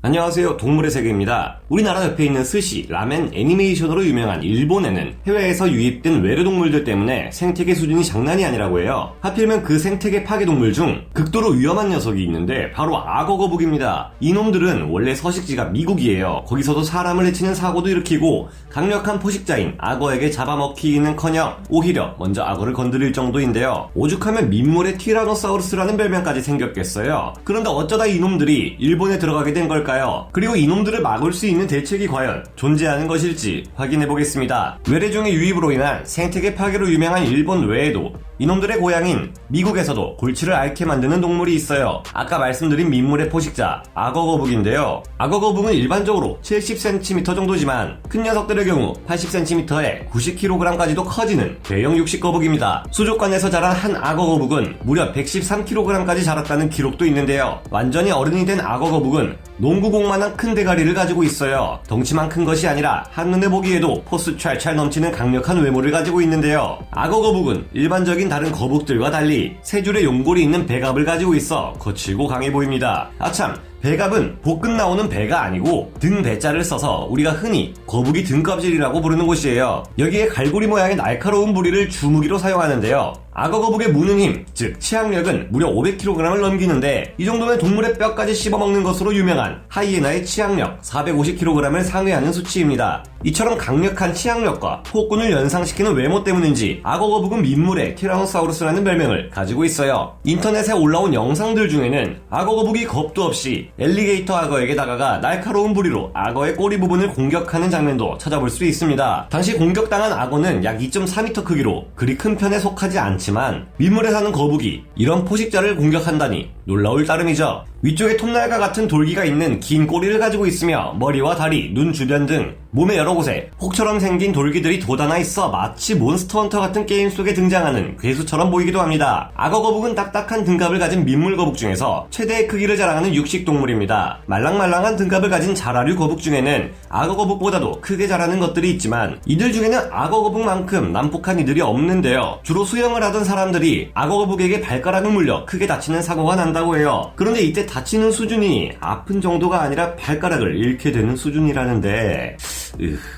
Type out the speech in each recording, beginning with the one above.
안녕하세요, 동물의 세계입니다. 우리나라 옆에 있는 스시, 라멘, 애니메이션으로 유명한 일본에는 해외에서 유입된 외래동물들 때문에 생태계 수준이 장난이 아니라고 해요. 하필이면 그 생태계 파괴동물 중 극도로 위험한 녀석이 있는데 바로 악어거북입니다. 이놈들은 원래 서식지가 미국이에요. 거기서도 사람을 해치는 사고도 일으키고 강력한 포식자인 악어에게 잡아먹히기는커녕 오히려 먼저 악어를 건드릴 정도인데요. 오죽하면 민물의 티라노사우루스라는 별명까지 생겼겠어요. 그런데 어쩌다 이놈들이 일본에 들어가게 된 걸까요? 그리고 이놈들을 막을 수 있는 대책이 과연 존재하는 것일지 확인해보겠습니다. 외래종의 유입으로 인한 생태계 파괴로 유명한 일본 외에도 이놈들의 고향인 미국에서도 골치를 앓게 만드는 동물이 있어요. 아까 말씀드린 민물의 포식자 악어거북인데요. 악어거북은 일반적으로 70cm 정도지만 큰 녀석들의 경우 80cm에 90kg까지도 커지는 대형 육식거북입니다. 수족관에서 자란 한 악어거북은 무려 113kg까지 자랐다는 기록도 있는데요. 완전히 어른이 된 악어거북은 농구공만한 큰 대가리를 가지고 있어요. 덩치만 큰 것이 아니라 한눈에 보기에도 포스 찰찰 넘치는 강력한 외모를 가지고 있는데요. 악어거북은 일반적인 다른 거북들과 달리 세 줄의 용골이 있는 배갑을 가지고 있어 거칠고 강해 보입니다. 아참, 배갑은 복근 나오는 배가 아니고 등 배자를 써서 우리가 흔히 거북이 등껍질이라고 부르는 곳이에요. 여기에 갈고리 모양의 날카로운 부리를 주무기로 사용하는데요. 악어거북의 무는 힘, 즉 치악력은 무려 500kg을 넘기는데 이 정도면 동물의 뼈까지 씹어먹는 것으로 유명한 하이에나의 치악력 450kg을 상회하는 수치입니다. 이처럼 강력한 치악력과 폭군을 연상시키는 외모 때문인지 악어거북은 민물의 티라노사우루스라는 별명을 가지고 있어요. 인터넷에 올라온 영상들 중에는 악어거북이 겁도 없이 엘리게이터 악어에게 다가가 날카로운 부리로 악어의 꼬리 부분을 공격하는 장면도 찾아볼 수 있습니다. 당시 공격당한 악어는 약 2.4m 크기로 그리 큰 편에 속하지 않지만 민물에 사는 거북이 이런 포식자를 공격한다니 놀라울 따름이죠. 위쪽에 톱날과 같은 돌기가 있는 긴 꼬리를 가지고 있으며 머리와 다리, 눈 주변 등 몸의 여러 곳에 혹처럼 생긴 돌기들이 돋아나 있어 마치 몬스터 헌터 같은 게임 속에 등장하는 괴수처럼 보이기도 합니다. 악어거북은 딱딱한 등갑을 가진 민물거북 중에서 최대의 크기를 자랑하는 육식동물입니다. 말랑말랑한 등갑을 가진 자라류 거북 중에는 악어거북보다도 크게 자라는 것들이 있지만 이들 중에는 악어거북만큼 난폭한 이들이 없는데요. 주로 수영을 하던 사람들이 악어거북에게 발가락을 물려 크게 다치는 사고가 난다고 해요. 그런데 이때 다치는 수준이 아픈 정도가 아니라 발가락을 잃게 되는 수준이라는데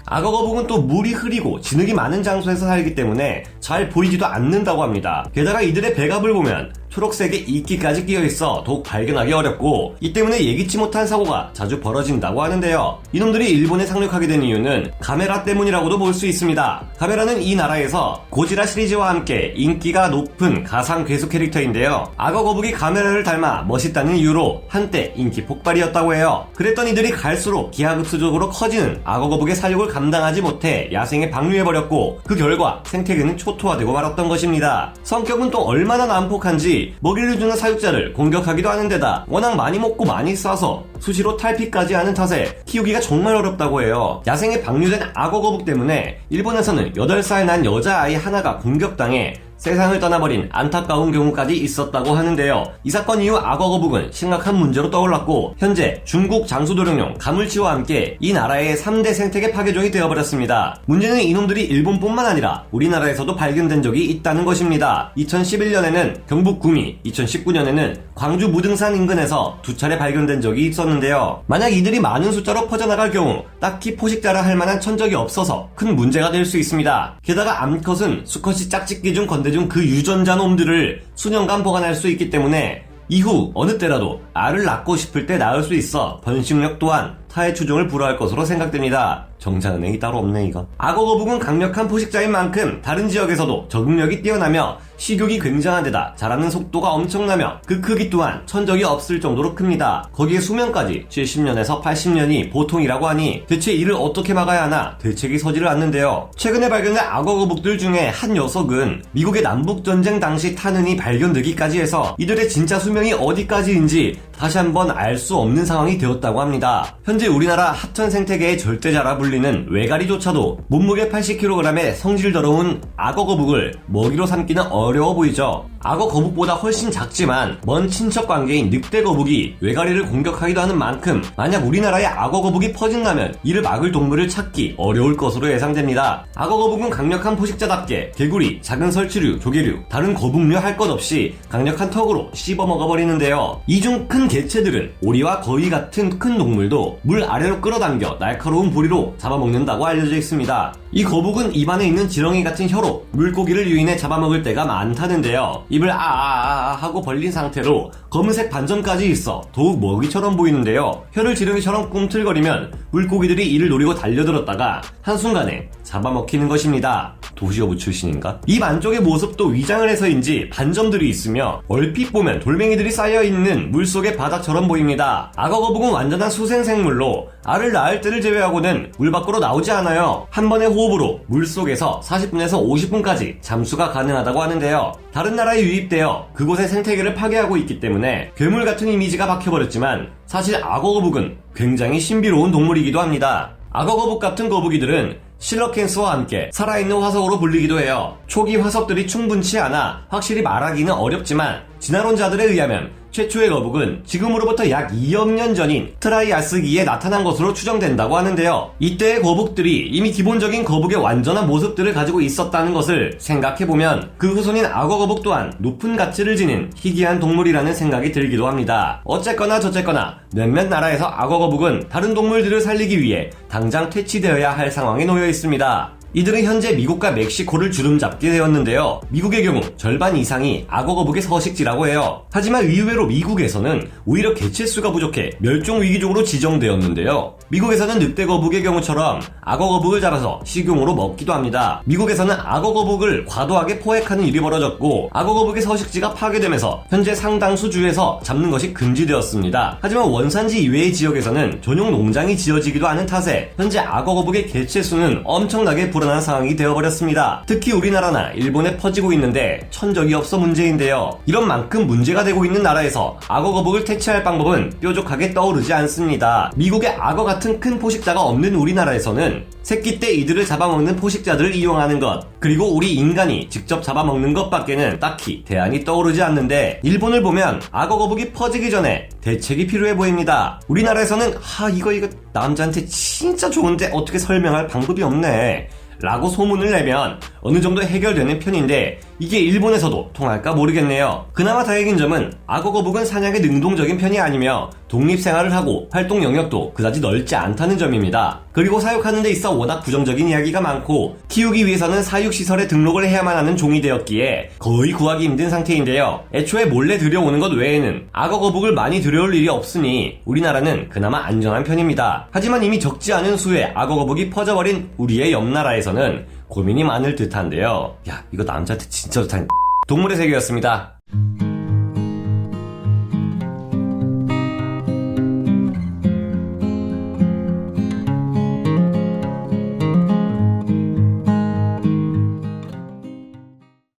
악어거북은 또 물이 흐리고 진흙이 많은 장소에서 살기 때문에 잘 보이지도 않는다고 합니다. 게다가 이들의 배갑을 보면 초록색의 이끼까지 끼어있어 더욱 발견하기 어렵고 이 때문에 예기치 못한 사고가 자주 벌어진다고 하는데요. 이놈들이 일본에 상륙하게 된 이유는 가메라 때문이라고도 볼 수 있습니다. 가메라는 이 나라에서 고지라 시리즈와 함께 인기가 높은 가상 괴수 캐릭터인데요. 악어거북이 가메라를 닮아 멋있다는 이유로 한때 인기 폭발이었다고 해요. 그랬던 이들이 갈수록 기하급수적으로 커지는 악어거북의 사육을 감당하지 못해 야생에 방류해버렸고 그 결과 생태계는 초토화되고 말았던 것입니다. 성격은 또 얼마나 난폭한지 먹이를 주는 사육자를 공격하기도 하는 데다 워낙 많이 먹고 많이 싸서 수시로 탈피까지 하는 탓에 키우기가 정말 어렵다고 해요. 야생에 방류된 악어거북 때문에 일본에서는 8살 난 여자아이 하나가 공격당해 세상을 떠나버린 안타까운 경우까지 있었다고 하는데요. 이 사건 이후 악어거북은 심각한 문제로 떠올랐고 현재 중국 장수도령령 가물치와 함께 이 나라의 3대 생태계 파괴종이 되어버렸습니다. 문제는 이놈들이 일본뿐만 아니라 우리나라에서도 발견된 적이 있다는 것입니다. 2011년에는 경북 구미, 2019년에는 광주 무등산 인근에서 2차례 발견된 적이 있었는데요. 만약 이들이 많은 숫자로 퍼져나갈 경우 딱히 포식자라 할 만한 천적이 없어서 큰 문제가 될 수 있습니다. 게다가 암컷은 수컷이 짝짓기 중 건대 중 그 유전자 놈들을 수년간 보관할 수 있기 때문에 이후 어느 때라도 알을 낳고 싶을 때 낳을 수 있어 번식력 또한 타의 추종을 불허할 것으로 생각됩니다. 정자은행이 따로 없네 이거. 악어거북은 강력한 포식자인 만큼 다른 지역에서도 적응력이 뛰어나며 식욕이 굉장한 데다 자라는 속도가 엄청나며 그 크기 또한 천적이 없을 정도로 큽니다. 거기에 수명까지 70년에서 80년이 보통이라고 하니 대체 이를 어떻게 막아야 하나 대책이 서지를 않는데요. 최근에 발견된 악어거북들 중에 한 녀석은 미국의 남북전쟁 당시 탄흔이 발견되기까지 해서 이들의 진짜 수명이 어디까지인지 다시 한번 알 수 없는 상황이 되었다고 합니다. 현재 우리나라 하천 생태계의 절대자라 불리는 외가리조차도 몸무게 80kg의 성질 더러운 악어거북을 먹이로 삼기는 어려워 보이죠. 악어 거북보다 훨씬 작지만 먼 친척 관계인 늑대 거북이 외가리를 공격하기도 하는 만큼 만약 우리나라에 악어 거북이 퍼진다면 이를 막을 동물을 찾기 어려울 것으로 예상됩니다. 악어 거북은 강력한 포식자답게 개구리, 작은 설치류, 조개류, 다른 거북류 할 것 없이 강력한 턱으로 씹어 먹어버리는데요. 이 중 큰 개체들은 오리와 거위 같은 큰 동물도 물 아래로 끌어당겨 날카로운 부리로 잡아먹는다고 알려져 있습니다. 이 거북은 입안에 있는 지렁이 같은 혀로 물고기를 유인해 잡아먹을 때가 많다는데요. 입을 아아아 하고 벌린 상태로 검은색 반점까지 있어 더욱 먹이처럼 보이는데요. 혀를 지렁이처럼 꿈틀거리면 물고기들이 이를 노리고 달려들었다가 한순간에 잡아먹히는 것입니다. 도시어부 출신인가? 입 안쪽의 모습도 위장을 해서인지 반점들이 있으며 얼핏 보면 돌멩이들이 쌓여있는 물속의 바다처럼 보입니다. 악어 거북은 완전한 수생생물로 알을 낳을 때를 제외하고는 물 밖으로 나오지 않아요. 한 번의 호흡으로 물속에서 40분에서 50분까지 잠수가 가능하다고 하는데요. 다른 나라에 유입되어 그곳의 생태계를 파괴하고 있기 때문에 괴물 같은 이미지가 박혀버렸지만 사실 악어 거북은 굉장히 신비로운 동물이기도 합니다. 악어 거북 같은 거북이들은 실러캔스와 함께 살아있는 화석으로 불리기도 해요. 초기 화석들이 충분치 않아 확실히 말하기는 어렵지만 진화론자들에 의하면 최초의 거북은 지금으로부터 약 2억 년 전인 트라이아스기에 나타난 것으로 추정된다고 하는데요. 이때의 거북들이 이미 기본적인 거북의 완전한 모습들을 가지고 있었다는 것을 생각해보면 그 후손인 악어 거북 또한 높은 가치를 지닌 희귀한 동물이라는 생각이 들기도 합니다. 어쨌거나 저쨌거나 몇몇 나라에서 악어 거북은 다른 동물들을 살리기 위해 당장 퇴치되어야 할 상황에 놓여 있습니다. 이들은 현재 미국과 멕시코를 주름잡게 되었는데요. 미국의 경우 절반 이상이 악어 거북의 서식지라고 해요. 하지만 의외로 미국에서는 오히려 개체수가 부족해 멸종위기종으로 지정되었는데요. 미국에서는 늑대 거북의 경우처럼 악어 거북을 잡아서 식용으로 먹기도 합니다. 미국에서는 악어 거북을 과도하게 포획하는 일이 벌어졌고 악어 거북의 서식지가 파괴되면서 현재 상당수 주에서 잡는 것이 금지되었습니다. 하지만 원산지 이외의 지역에서는 전용 농장이 지어지기도 하는 탓에 현재 악어 거북의 개체수는 엄청나게 불안한 상황이 되어버렸습니다. 특히 우리나라나 일본에 퍼지고 있는데 천적이 없어 문제인데요. 이런 만큼 문제가 되고 있는 나라에서 악어 거북을 퇴치할 방법은 뾰족하게 떠오르지 않습니다. 미국의 악어 같은 큰 포식자가 없는 우리나라에서는 새끼 때 이들을 잡아먹는 포식자들을 이용하는 것, 그리고 우리 인간이 직접 잡아먹는 것밖에는 딱히 대안이 떠오르지 않는데 일본을 보면 악어 거북이 퍼지기 전에 대책이 필요해 보입니다. 우리나라에서는 이거 남자한테 진짜 좋은데 어떻게 설명할 방법이 없네 라고 소문을 내면 어느 정도 해결되는 편인데 이게 일본에서도 통할까 모르겠네요. 그나마 다행인 점은 악어 거북은 사냥에 능동적인 편이 아니며 독립생활을 하고 활동 영역도 그다지 넓지 않다는 점입니다. 그리고 사육하는 데 있어 워낙 부정적인 이야기가 많고 키우기 위해서는 사육시설에 등록을 해야만 하는 종이 되었기에 거의 구하기 힘든 상태인데요. 애초에 몰래 들여오는 것 외에는 악어 거북을 많이 들여올 일이 없으니 우리나라는 그나마 안전한 편입니다. 하지만 이미 적지 않은 수의 악어 거북이 퍼져버린 우리의 옆나라에서는 고민이 많을 듯한데요. 이거 남자한테 진짜 좋다니. 동물의 세계였습니다.